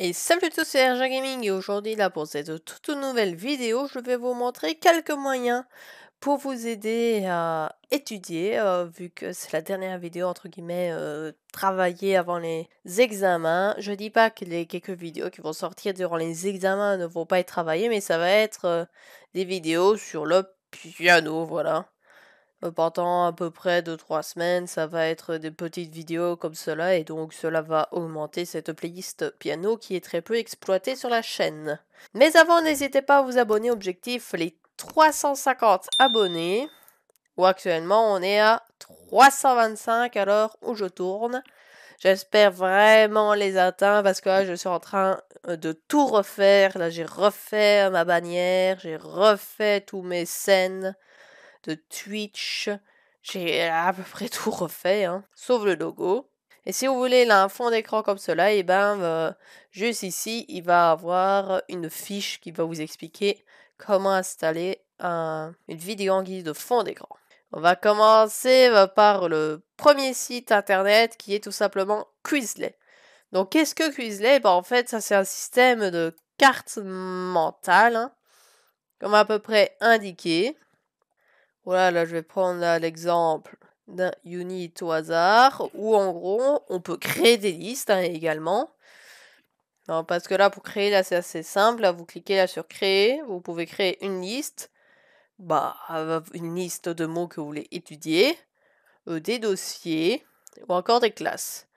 Et salut à tous, c'est RJ Gaming et aujourd'hui là pour cette toute nouvelle vidéo, je vais vous montrer quelques moyens pour vous aider à étudier, vu que c'est la dernière vidéo entre guillemets travailler avant les examens. Je dis pas que les quelques vidéos qui vont sortir durant les examens ne vont pas être travaillées, mais ça va être des vidéos sur le piano, voilà. Pendant à peu près 2-3 semaines, ça va être des petites vidéos comme cela et donc cela va augmenter cette playlist piano qui est très peu exploitée sur la chaîne. Mais avant, n'hésitez pas à vous abonner, objectif les 350 abonnés, où actuellement on est à 325 à l'heure où je tourne. J'espère vraiment les atteindre parce que là je suis en train de tout refaire. Là j'ai refait ma bannière, j'ai refait tous mes scènes de Twitch. J'ai à peu près tout refait, hein, sauf le logo. Et si vous voulez là, un fond d'écran comme cela, et ben juste ici, il va avoir une fiche qui va vous expliquer comment installer une vidéo en guise de fond d'écran. On va commencer par le premier site internet qui est tout simplement Quizlet. Donc qu'est-ce que Quizlet? Ben, en fait, ça c'est un système de cartes mentales, hein, comme à peu près indiqué. Voilà, là je vais prendre l'exemple d'un unit au hasard, où en gros on peut créer des listes, hein, également. Non, parce que là pour créer, là c'est assez simple, là vous cliquez là sur créer, vous pouvez créer une liste, une liste de mots que vous voulez étudier, des dossiers, ou encore des classes.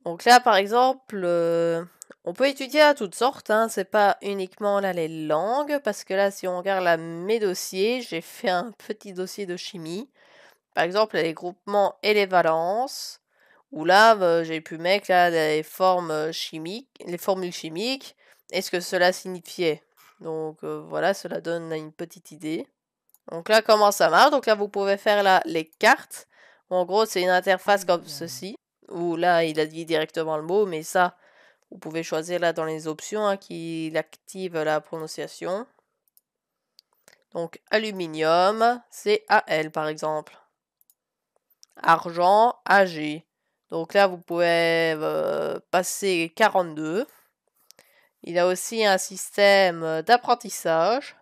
Donc là par exemple, on peut étudier à toutes sortes, hein, c'est pas uniquement là les langues, parce que là si on regarde là mes dossiers, j'ai fait un petit dossier de chimie. Par exemple, les groupements et les valences, où là, j'ai pu mettre là, les formes chimiques, les formules chimiques, et ce que cela signifiait. Donc voilà, cela donne une petite idée. Donc là, comment ça marche? Donc là, vous pouvez faire là, les cartes. En gros, c'est une interface comme ceci, où là, il a dit directement le mot, mais ça, vous pouvez choisir là dans les options, hein, qui active la prononciation. Donc aluminium, c'est AL par exemple. Argent, AG. Donc là, vous pouvez passer 42. Il a aussi un système d'apprentissage,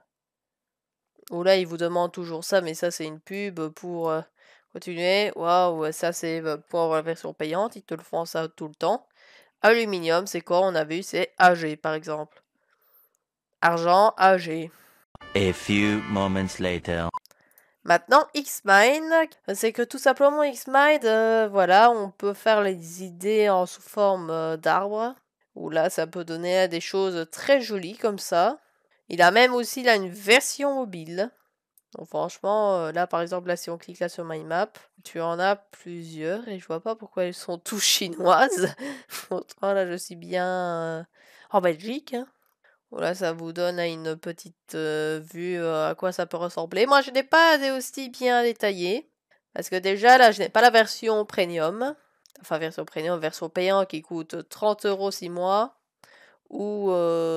où là, il vous demande toujours ça, mais ça, c'est une pub pour continuer. Waouh, ça, c'est pour avoir la version payante. Ils te le font ça tout le temps. Aluminium, c'est quoi? On a vu, c'est AG, par exemple. Argent, AG. A few moments later. Maintenant, Xmind, c'est que tout simplement Xmind, voilà, on peut faire les idées en sous forme d'arbre, où là, ça peut donner des choses très jolies comme ça. Il a même aussi là une version mobile. Donc franchement, là par exemple, là si on clique là sur My Map, tu en as plusieurs et je vois pas pourquoi elles sont toutes chinoises. Pourtant là, je suis bien en Belgique, hein. Voilà, ça vous donne une petite vue à quoi ça peut ressembler. Moi, je n'ai pas aussi bien détaillé. Parce que déjà, là, je n'ai pas la version premium. Enfin, version premium, version payante qui coûte 30 € 6 mois. Ou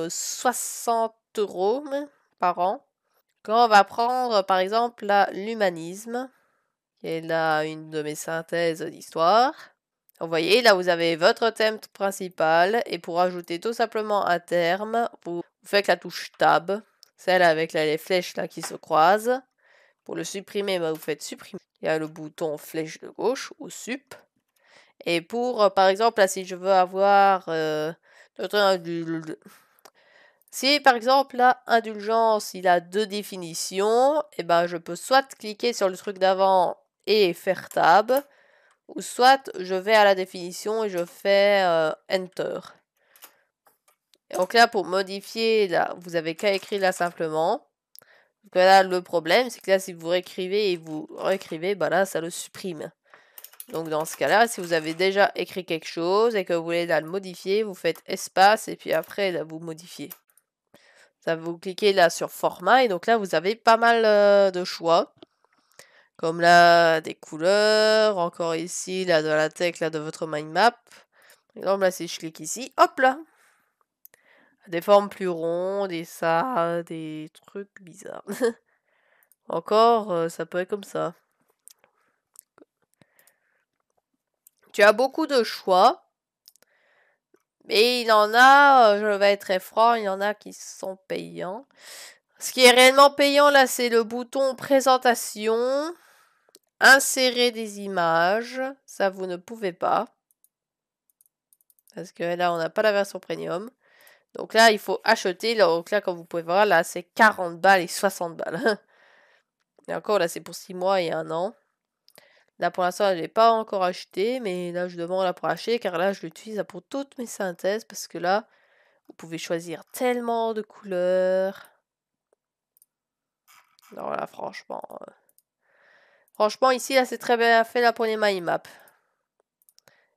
60 € par an. Quand on va prendre, par exemple, l'humanisme, qui est là une de mes synthèses d'histoire. Vous voyez, là, vous avez votre thème principal. Et pour ajouter tout simplement un terme, vous faites la touche Tab. Celle avec les flèches là qui se croisent. Pour le supprimer, vous faites supprimer. Il y a le bouton flèche de gauche ou sup. Et pour, par exemple, là, si je veux avoir si par exemple là, indulgence, il a deux définitions, et ben je peux soit cliquer sur le truc d'avant et faire tab, ou soit je vais à la définition et je fais enter. Et donc là, pour modifier, là, vous avez qu'à écrire là simplement. Donc là, le problème, c'est que là, si vous réécrivez et vous réécrivez, bah là, ça le supprime. Donc dans ce cas-là, si vous avez déjà écrit quelque chose et que vous voulez là, le modifier, vous faites espace et puis après, là, vous modifiez. Ça, vous cliquez là sur format et donc là, vous avez pas mal de choix. Comme là, des couleurs, encore ici, là, de la tech là, de votre mind map. Par exemple, là, si je clique ici, hop là! Des formes plus rondes et ça, des trucs bizarres. Encore, ça peut être comme ça. Tu as beaucoup de choix, Mais il en a, je vais être très franc, il y en a qui sont payants. Ce qui est réellement payant là, c'est le bouton présentation, insérer des images. Ça, vous ne pouvez pas. Parce que là, on n'a pas la version premium. Donc là, il faut acheter. Donc là, comme vous pouvez voir, là, c'est 40 balles et 60 balles. Et encore, là, c'est pour 6 mois et 1 an. Là, pour l'instant, je ne l'ai pas encore acheté. Mais là, je demande là pour acheter. Car là, je l'utilise pour toutes mes synthèses. Parce que là, vous pouvez choisir tellement de couleurs. Alors là, franchement... Franchement, ici, là, c'est très bien fait là pour les mind maps.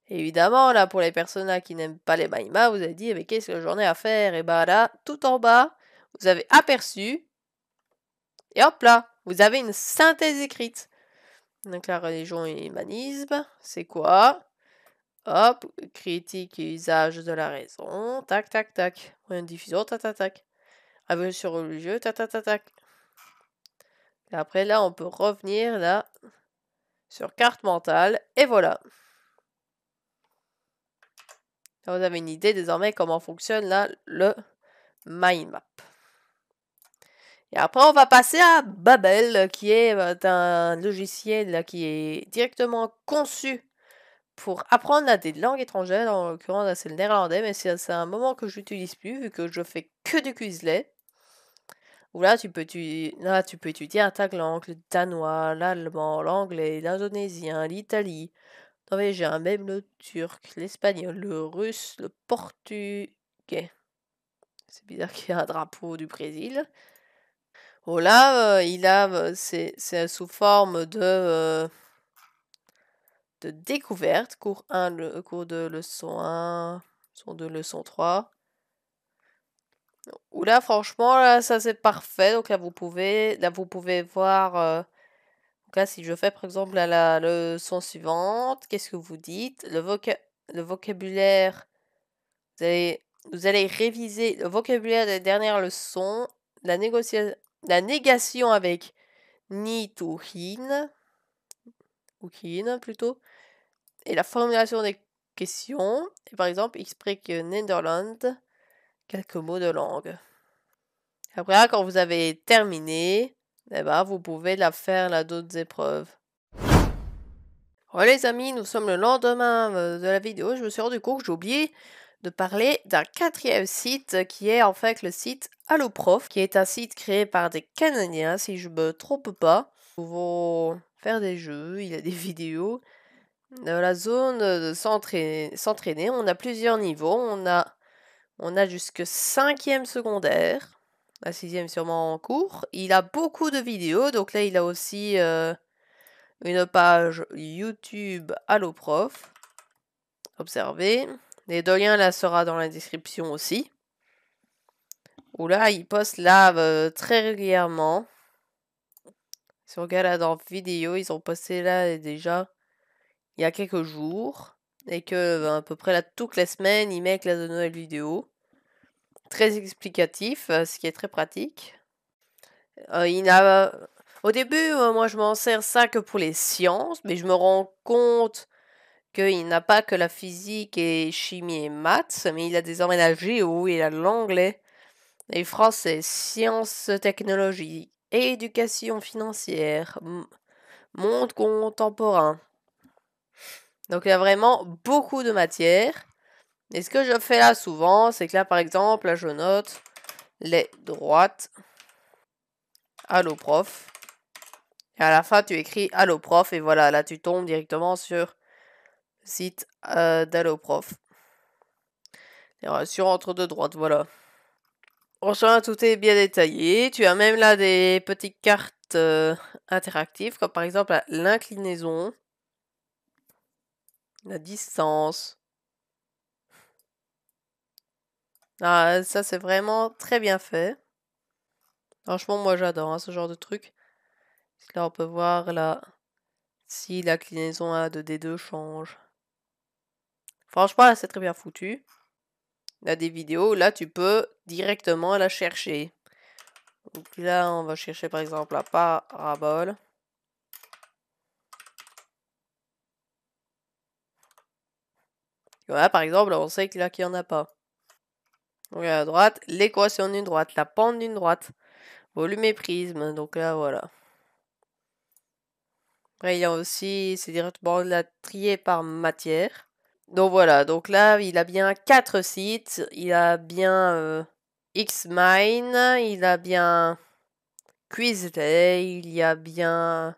Évidemment, là, pour les personnes là, qui n'aiment pas les mind maps, vous avez dit, mais qu'est-ce que j'en ai à faire? Et bah là, tout en bas, vous avez aperçu. Et hop là, vous avez une synthèse écrite. Donc la religion et l'humanisme, c'est quoi? Hop, critique et usage de la raison. Tac, tac, tac. Une diffusion, tac, tac, tac. Révolution religieuse, tac, tac, tac, tac. Et après, là, on peut revenir, là, sur carte mentale. Et voilà. Là, vous avez une idée, désormais, comment fonctionne, là, le mind map. Et après, on va passer à Babel, qui est un logiciel là, qui est directement conçu pour apprendre des langues étrangères. En l'occurrence, c'est le néerlandais, mais c'est un moment que je n'utilise plus, vu que je fais que du Quizlet. Où là, tu peux étudier un tag langue, le danois, l'allemand, l'anglais, l'indonésien, l'Italie, norvégien, même le turc, l'espagnol, le russe, le portugais. C'est bizarre qu'il y ait un drapeau du Brésil. Bon là, c'est sous forme de découverte, cours 1, cours de leçon 1, leçon 2, leçon 3. Où là, franchement, là, ça c'est parfait. Donc là, vous pouvez voir. Donc là, si je fais par exemple la leçon suivante, qu'est-ce que vous dites? Le vocabulaire. Vous allez réviser le vocabulaire des dernières leçons, la négation avec ni ou hin, ou hin plutôt, et la formulation des questions. Et par exemple, explique Nederland, quelques mots de langue. Après, quand vous avez terminé, eh ben, vous pouvez faire d'autres épreuves. Bon, les amis, nous sommes le lendemain de la vidéo. Je me suis rendu compte que j'ai oublié de parler d'un quatrième site qui est en fait le site AlloProf, qui est un site créé par des Canadiens, si je me trompe pas. Nous pouvons faire des jeux, il y a des vidéos. Dans la zone de s'entraîner, on a plusieurs niveaux. On a jusque 5e secondaire. La 6e sûrement en cours. Il a beaucoup de vidéos. Donc là, il a aussi une page YouTube AlloProf. Observez. Les deux liens là sera dans la description aussi. Où là, il poste là très régulièrement. Si on regarde là dans vidéo, ils ont posté là déjà il y a quelques jours. Et que à peu près là toutes les semaines, ils mettent là de nouvelles vidéos. Très explicatif, ce qui est très pratique. Au début, moi je m'en sers ça que pour les sciences, mais je me rends compte qu'il n'a pas que la physique et chimie et maths, mais il a désormais la géo, il a l'anglais, les français, sciences, technologie, éducation financière, monde contemporain. Donc il y a vraiment beaucoup de matières. Et ce que je fais là souvent, c'est que là par exemple, là je note les droites. Allo prof. Et à la fin, tu écris Allo prof. Et voilà, là, tu tombes directement sur le site d'Allo prof. Sur entre deux droites, voilà. Franchement, tout est bien détaillé. Tu as même là des petites cartes interactives, comme par exemple l'inclinaison, la distance. Ah, ça, c'est vraiment très bien fait. Franchement, moi, j'adore ce genre de truc. Là, on peut voir là si l'inclinaison A de D2 change. Franchement, là, c'est très bien foutu. Là, des vidéos, là, tu peux directement la chercher. Donc là, on va chercher par exemple la parabole. Voilà, par exemple, on sait qu'il n'y en a pas. Donc à droite, l'équation d'une droite, la pente d'une droite, volume et prisme. Donc là, voilà. Après, il y a aussi, c'est directement la trier par matière. Donc voilà, donc là, il a bien 4 sites. Il a bien Xmine, il a bien Quizlet, il y a bien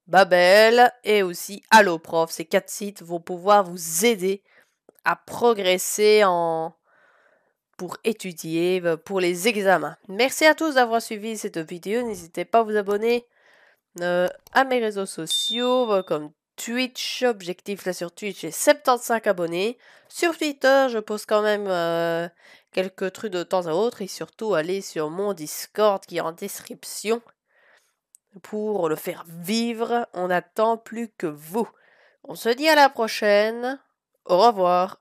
Babel et aussi Alloprof. Ces 4 sites vont pouvoir vous aider à progresser pour étudier, pour les examens. Merci à tous d'avoir suivi cette vidéo. N'hésitez pas à vous abonner à mes réseaux sociaux comme Twitch. Objectif là sur Twitch, j'ai 75 abonnés. Sur Twitter, je poste quand même quelques trucs de temps à autre. Et surtout, allez sur mon Discord qui est en description pour le faire vivre. On n'attend plus que vous. On se dit à la prochaine. Au revoir.